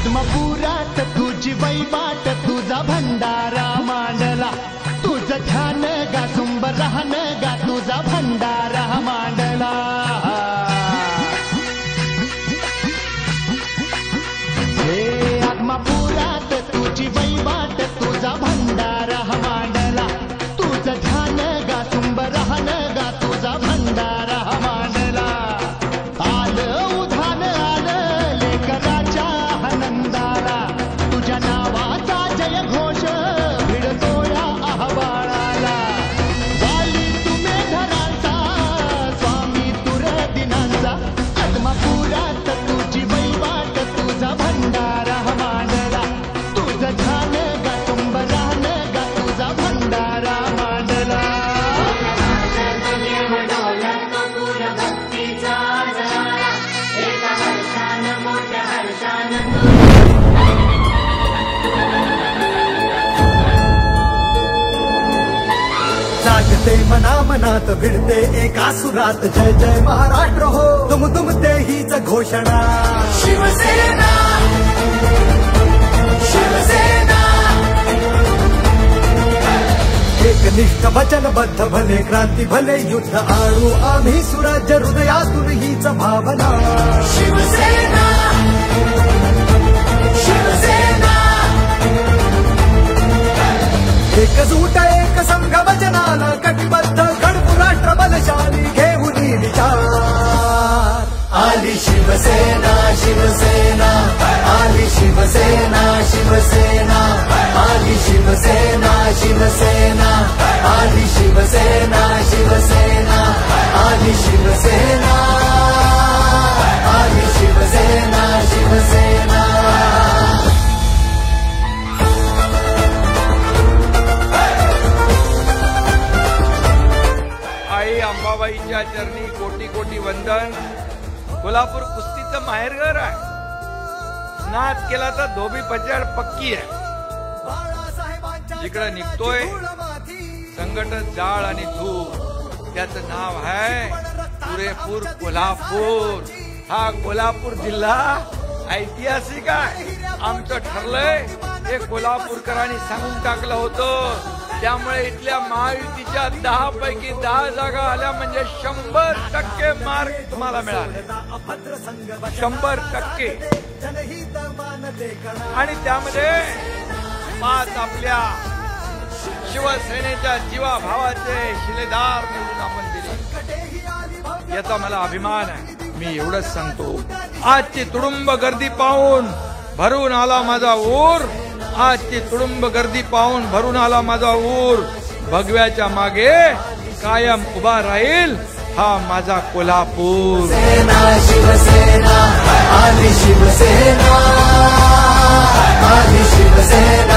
आदमापुरात तुझी वैवाट तुझा भंडारा मांडला तुझं ध्यान गा सुंब राहन गा तुझा भंडारा मांडला हे आदमापुरात तुझी वैवाट तुझा भंडारा मांडला तुझं ध्यान गा सुंब राहन गा तुझा भंडारा मांडला आलं उधान आलं लेकराच्या आनंदाला तुझ्या नावाचा जय घोष भिडतो या अहवाळाला वाली तुम्ही धरांचा स्वामी तुर दिनांचा आदमापुरात तुझी वैवाट तुझा भंडारा मांडला तुझं ध्यान गा तुंब राहन गा तुझा भंडारा मांडला जागते मना मनात भिडते एका सुरात जय जय महाराष्ट्र हो तुम ते हीच घोषणा शिवसेना शिवसेना एकनिष्ठ वचनबद्ध भले क्रांती भले युद्ध आणू आम्ही सुराज्य हृदयातून हीच भावना शिवसेना शिवसेना एकजूट एक संघ वचनाला कटिबद्ध गणपू राष्ट्र बलशाली घेऊन विचार आली शिवसेना शिवसेना आली शिवसेना शिवसेना आली शिवसेना शिवसेना आली शिवसेना शिवसेना आली शिवसेना आली शिवसेना शिवसेना आई अंबाबाईच्या चरणी कोटी कोटी वंदन. कोल्हापूर कुस्तीचं माहेरघर आहे. नाद केला तर धोबी पछाड पक्की आहे. जिकडे निघतोय संघटन जाळ आणि धूळ त्याचं नाव आहे पुरेपूर कोल्हापूर. हा कोल्हापूर जिल्हा ऐतिहासिक आहे. आमचं ठरलंय हे कोल्हापूरकरांनी सांगून टाकलं होतं. त्यामुळे इथल्या महायुतीच्या 10 पैकी 10 जागा आल्या म्हणजे 100% मार्क तुम्हाला मिळाले. 100%. आणि त्यामध्ये 5 आपल्या शिवसेनेच्या जीवाभावाचे शिलेदार निवडून आपण दिले. याचा मला अभिमान आहे. मी एवढंच सांगतो. आजची तुडुंब गर्दी पाहून भरून आला माझा ऊर. आजची तुडुंब गर्दी पाहून भरून आला माझा ऊर. भगव्याच्या मागे कायम उभा राहील हा माझा कोल्हापूर. शिवसेना आली शिवसेना आली शिवसेना.